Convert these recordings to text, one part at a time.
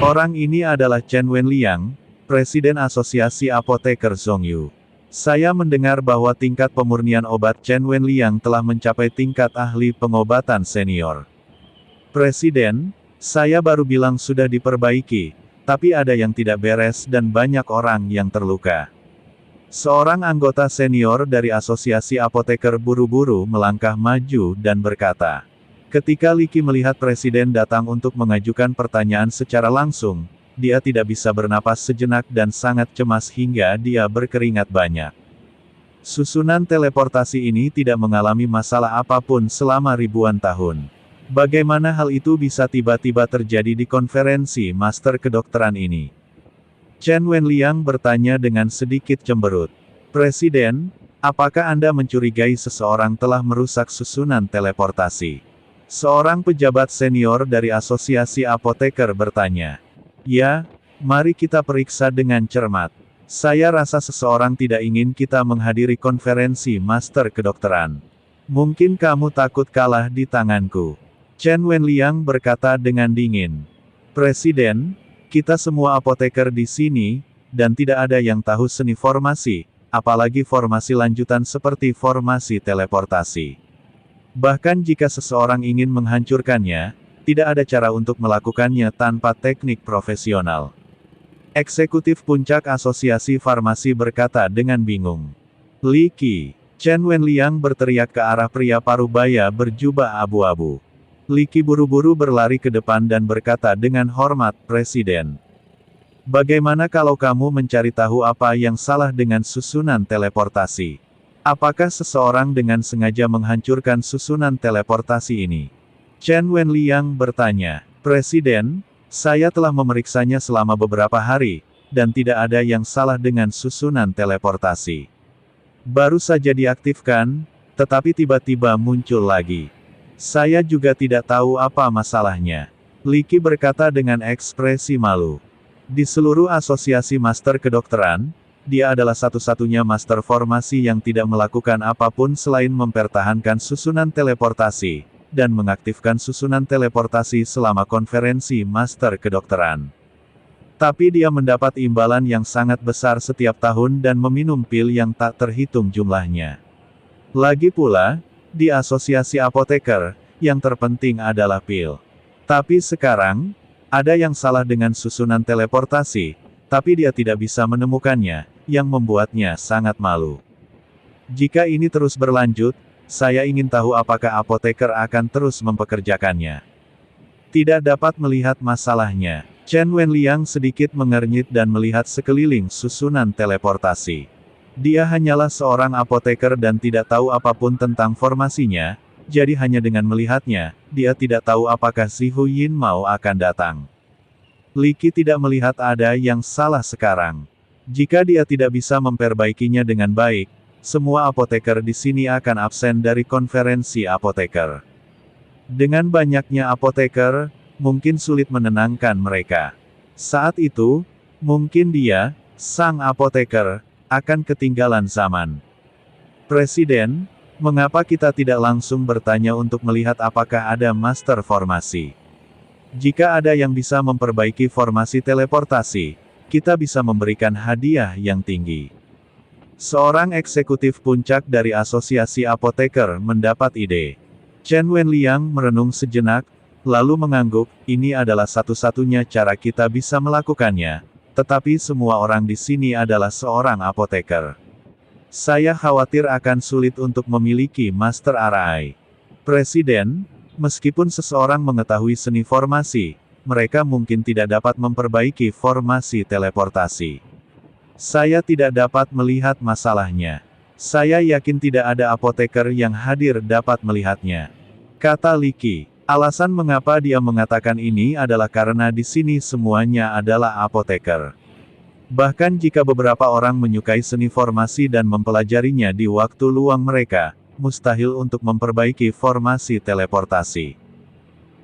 Orang ini adalah Chen Wenliang, Presiden Asosiasi Apoteker Zhongyu. Saya mendengar bahwa tingkat pemurnian obat Chen Wenliang telah mencapai tingkat ahli pengobatan senior. Presiden, saya baru bilang sudah diperbaiki, tapi ada yang tidak beres dan banyak orang yang terluka. Seorang anggota senior dari Asosiasi Apoteker buru-buru melangkah maju dan berkata. Ketika Li Qi melihat Presiden datang untuk mengajukan pertanyaan secara langsung, dia tidak bisa bernapas sejenak dan sangat cemas hingga dia berkeringat banyak. Susunan teleportasi ini tidak mengalami masalah apapun selama ribuan tahun. Bagaimana hal itu bisa tiba-tiba terjadi di konferensi Master Kedokteran ini? Chen Wenliang bertanya dengan sedikit cemberut. Presiden, apakah Anda mencurigai seseorang telah merusak susunan teleportasi? Seorang pejabat senior dari Asosiasi Apoteker bertanya. Ya, mari kita periksa dengan cermat. Saya rasa seseorang tidak ingin kita menghadiri konferensi Master Kedokteran. Mungkin kamu takut kalah di tanganku. Chen Wenliang berkata dengan dingin. Presiden, kita semua apoteker di sini, dan tidak ada yang tahu seni formasi, apalagi formasi lanjutan seperti formasi teleportasi. Bahkan jika seseorang ingin menghancurkannya, tidak ada cara untuk melakukannya tanpa teknik profesional. Eksekutif Puncak Asosiasi Farmasi berkata dengan bingung. Li Qi, Chen Wenliang berteriak ke arah pria parubaya berjubah abu-abu. Li Qi buru-buru berlari ke depan dan berkata dengan hormat, Presiden. Bagaimana kalau kamu mencari tahu apa yang salah dengan susunan teleportasi? Apakah seseorang dengan sengaja menghancurkan susunan teleportasi ini? Chen Wenliang bertanya. Presiden, saya telah memeriksanya selama beberapa hari, dan tidak ada yang salah dengan susunan teleportasi. Baru saja diaktifkan, tetapi tiba-tiba muncul lagi. Saya juga tidak tahu apa masalahnya. Li Qi berkata dengan ekspresi malu. Di seluruh asosiasi master kedokteran, dia adalah satu-satunya master formasi yang tidak melakukan apapun selain mempertahankan susunan teleportasi, dan mengaktifkan susunan teleportasi selama konferensi master kedokteran. Tapi dia mendapat imbalan yang sangat besar setiap tahun dan meminum pil yang tak terhitung jumlahnya. Lagi pula, di asosiasi apoteker, yang terpenting adalah pil. Tapi sekarang, ada yang salah dengan susunan teleportasi, tapi dia tidak bisa menemukannya, yang membuatnya sangat malu. Jika ini terus berlanjut, saya ingin tahu apakah apoteker akan terus mempekerjakannya. Tidak dapat melihat masalahnya. Chen Wenliang sedikit mengernyit dan melihat sekeliling susunan teleportasi. Dia hanyalah seorang apoteker dan tidak tahu apapun tentang formasinya, jadi hanya dengan melihatnya, dia tidak tahu apakah Zihu Yin Mao akan datang. Li Qi tidak melihat ada yang salah sekarang. Jika dia tidak bisa memperbaikinya dengan baik, semua apoteker di sini akan absen dari konferensi apoteker. Dengan banyaknya apoteker, mungkin sulit menenangkan mereka. Saat itu, mungkin dia, sang apoteker, akan ketinggalan zaman. Presiden, mengapa kita tidak langsung bertanya untuk melihat apakah ada master formasi? Jika ada yang bisa memperbaiki formasi teleportasi, kita bisa memberikan hadiah yang tinggi. Seorang eksekutif puncak dari Asosiasi Apoteker mendapat ide. Chen Wenliang merenung sejenak, lalu mengangguk, ini adalah satu-satunya cara kita bisa melakukannya, tetapi semua orang di sini adalah seorang apoteker. Saya khawatir akan sulit untuk memiliki Master Arai. Presiden, meskipun seseorang mengetahui seni formasi, mereka mungkin tidak dapat memperbaiki formasi teleportasi. Saya tidak dapat melihat masalahnya. Saya yakin tidak ada apoteker yang hadir dapat melihatnya. Kata Li Qi. Alasan mengapa dia mengatakan ini adalah karena di sini semuanya adalah apoteker. Bahkan jika beberapa orang menyukai seni formasi dan mempelajarinya di waktu luang mereka, mustahil untuk memperbaiki formasi teleportasi.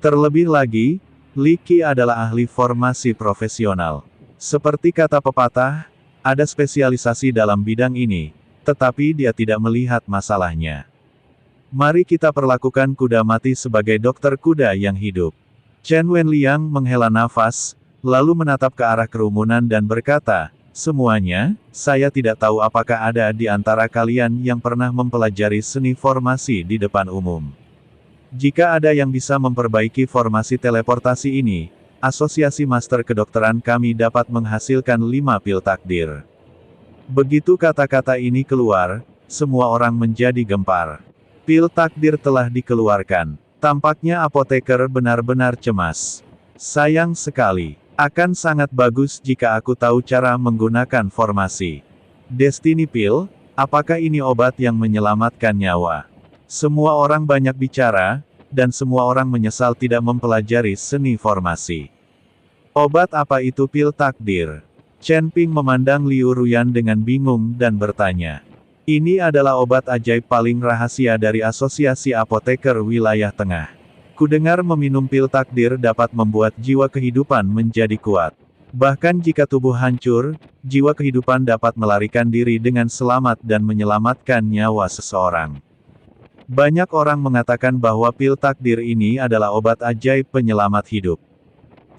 Terlebih lagi, Li Qi adalah ahli formasi profesional. Seperti kata pepatah, ada spesialisasi dalam bidang ini, tetapi dia tidak melihat masalahnya. Mari kita perlakukan kuda mati sebagai dokter kuda yang hidup. Chen Wenliang menghela nafas, lalu menatap ke arah kerumunan dan berkata, "Semuanya, saya tidak tahu apakah ada di antara kalian yang pernah mempelajari seni formasi di depan umum. Jika ada yang bisa memperbaiki formasi teleportasi ini, Asosiasi Master Kedokteran kami dapat menghasilkan 5 pil takdir." Begitu kata-kata ini keluar, semua orang menjadi gempar. Pil takdir telah dikeluarkan. Tampaknya apoteker benar-benar cemas. Sayang sekali. Akan sangat bagus jika aku tahu cara menggunakan formasi. Destiny Pill, apakah ini obat yang menyelamatkan nyawa? Semua orang banyak bicara, dan semua orang menyesal tidak mempelajari seni formasi. Obat apa itu pil takdir? Chen Ping memandang Liu Ruyan dengan bingung dan bertanya. Ini adalah obat ajaib paling rahasia dari Asosiasi Apoteker Wilayah Tengah. Kudengar meminum pil takdir dapat membuat jiwa kehidupan menjadi kuat. Bahkan jika tubuh hancur, jiwa kehidupan dapat melarikan diri dengan selamat dan menyelamatkan nyawa seseorang. Banyak orang mengatakan bahwa pil takdir ini adalah obat ajaib penyelamat hidup.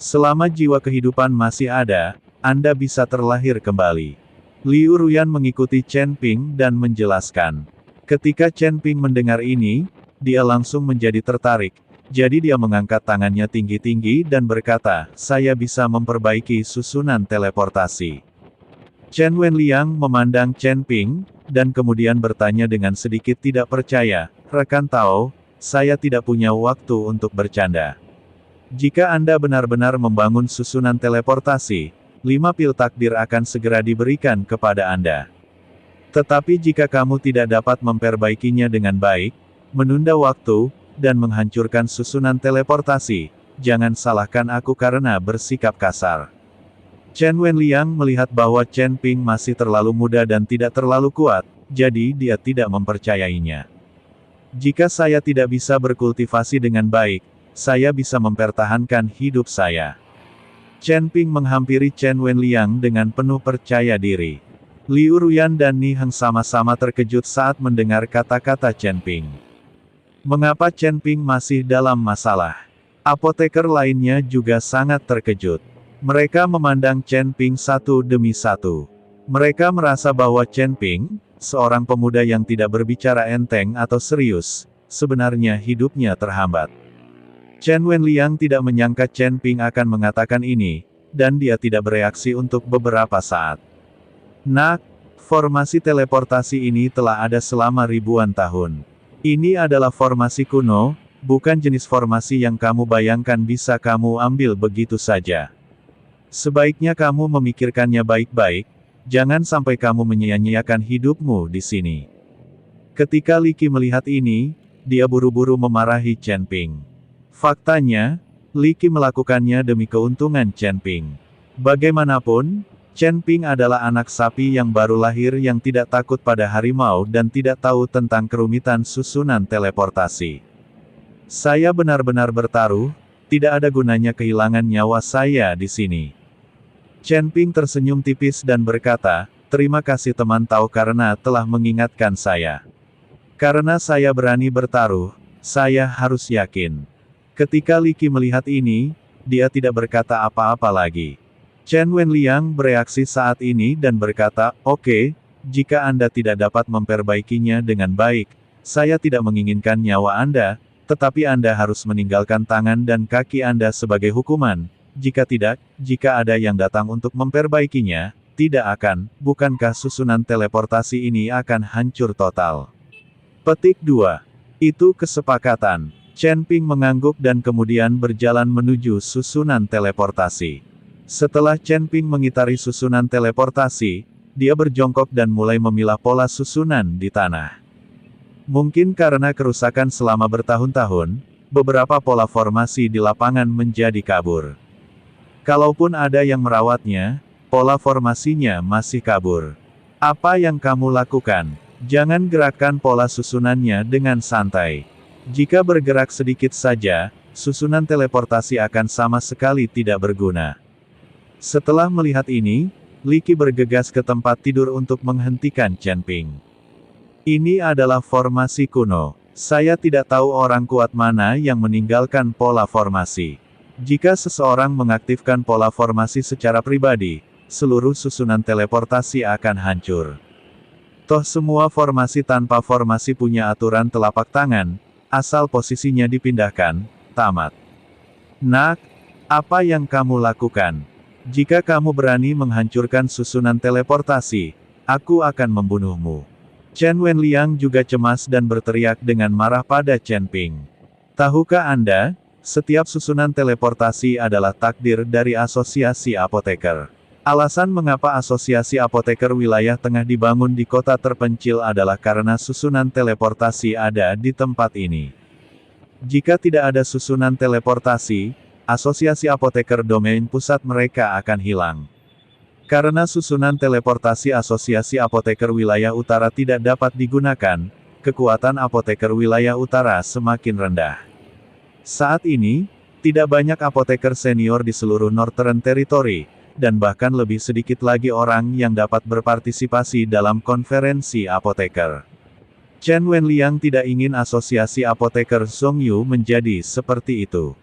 Selama jiwa kehidupan masih ada, Anda bisa terlahir kembali. Liu Ruyan mengikuti Chen Ping dan menjelaskan. Ketika Chen Ping mendengar ini, dia langsung menjadi tertarik. Jadi dia mengangkat tangannya tinggi-tinggi dan berkata, "Saya bisa memperbaiki susunan teleportasi." Chen Wenliang memandang Chen Ping, dan kemudian bertanya dengan sedikit tidak percaya, "Rekan Tao, saya tidak punya waktu untuk bercanda. Jika Anda benar-benar membangun susunan teleportasi, 5 pil takdir akan segera diberikan kepada Anda. Tetapi jika kamu tidak dapat memperbaikinya dengan baik, menunda waktu, dan menghancurkan susunan teleportasi, jangan salahkan aku karena bersikap kasar." Chen Wenliang melihat bahwa Chen Ping masih terlalu muda dan tidak terlalu kuat, jadi dia tidak mempercayainya. "Jika saya tidak bisa berkultivasi dengan baik, saya bisa mempertahankan hidup saya." Chen Ping menghampiri Chen Wenliang dengan penuh percaya diri. Liu Ruyan dan Ni Heng sama-sama terkejut saat mendengar kata-kata Chen Ping. Mengapa Chen Ping masih dalam masalah? Apoteker lainnya juga sangat terkejut. Mereka memandang Chen Ping satu demi satu. Mereka merasa bahwa Chen Ping, seorang pemuda yang tidak berbicara enteng atau serius, sebenarnya hidupnya terhambat. Chen Wenliang tidak menyangka Chen Ping akan mengatakan ini, dan dia tidak bereaksi untuk beberapa saat. "Nak, formasi teleportasi ini telah ada selama ribuan tahun. Ini adalah formasi kuno, bukan jenis formasi yang kamu bayangkan bisa kamu ambil begitu saja. Sebaiknya kamu memikirkannya baik-baik, jangan sampai kamu menyia-nyiakan hidupmu di sini." Ketika Li Qi melihat ini, dia buru-buru memarahi Chen Ping. Faktanya, Li Qi melakukannya demi keuntungan Chen Ping. Bagaimanapun, Chen Ping adalah anak sapi yang baru lahir yang tidak takut pada harimau dan tidak tahu tentang kerumitan susunan teleportasi. "Saya benar-benar bertaruh, tidak ada gunanya kehilangan nyawa saya di sini." Chen Ping tersenyum tipis dan berkata, "Terima kasih teman Tao karena telah mengingatkan saya. Karena saya berani bertaruh, saya harus yakin." Ketika Li Qi melihat ini, dia tidak berkata apa-apa lagi. Chen Wenliang bereaksi saat ini dan berkata, "Oke, jika Anda tidak dapat memperbaikinya dengan baik, saya tidak menginginkan nyawa Anda, tetapi Anda harus meninggalkan tangan dan kaki Anda sebagai hukuman. Jika tidak, jika ada yang datang untuk memperbaikinya, tidak akan, bukankah susunan teleportasi ini akan hancur total?" Petik 2. Itu kesepakatan. Chen Ping mengangguk dan kemudian berjalan menuju susunan teleportasi. Setelah Chen Ping mengitari susunan teleportasi, dia berjongkok dan mulai memilah pola susunan di tanah. Mungkin karena kerusakan selama bertahun-tahun, beberapa pola formasi di lapangan menjadi kabur. Kalaupun ada yang merawatnya, pola formasinya masih kabur. Apa yang kamu lakukan? Jangan gerakkan pola susunannya dengan santai. Jika bergerak sedikit saja, susunan teleportasi akan sama sekali tidak berguna. Setelah melihat ini, Li Qi bergegas ke tempat tidur untuk menghentikan Chen Ping. "Ini adalah formasi kuno. Saya tidak tahu orang kuat mana yang meninggalkan pola formasi. Jika seseorang mengaktifkan pola formasi secara pribadi, seluruh susunan teleportasi akan hancur. Toh semua formasi tanpa formasi punya aturan telapak tangan, asal posisinya dipindahkan, tamat. Nak, apa yang kamu lakukan? Jika kamu berani menghancurkan susunan teleportasi, aku akan membunuhmu. Chen Wenliang juga cemas dan berteriak dengan marah pada Chen Ping. Tahukah Anda, setiap susunan teleportasi adalah takdir dari Asosiasi Apoteker. Alasan mengapa Asosiasi Apoteker Wilayah Tengah dibangun di kota terpencil adalah karena susunan teleportasi ada di tempat ini. Jika tidak ada susunan teleportasi, Asosiasi Apoteker Domain Pusat mereka akan hilang. Karena susunan teleportasi Asosiasi Apoteker Wilayah Utara tidak dapat digunakan, kekuatan Apoteker Wilayah Utara semakin rendah. Saat ini, tidak banyak apoteker senior di seluruh Northern Territory, dan bahkan lebih sedikit lagi orang yang dapat berpartisipasi dalam konferensi apoteker. Chen Wenliang tidak ingin Asosiasi Apoteker Zhongyu menjadi seperti itu.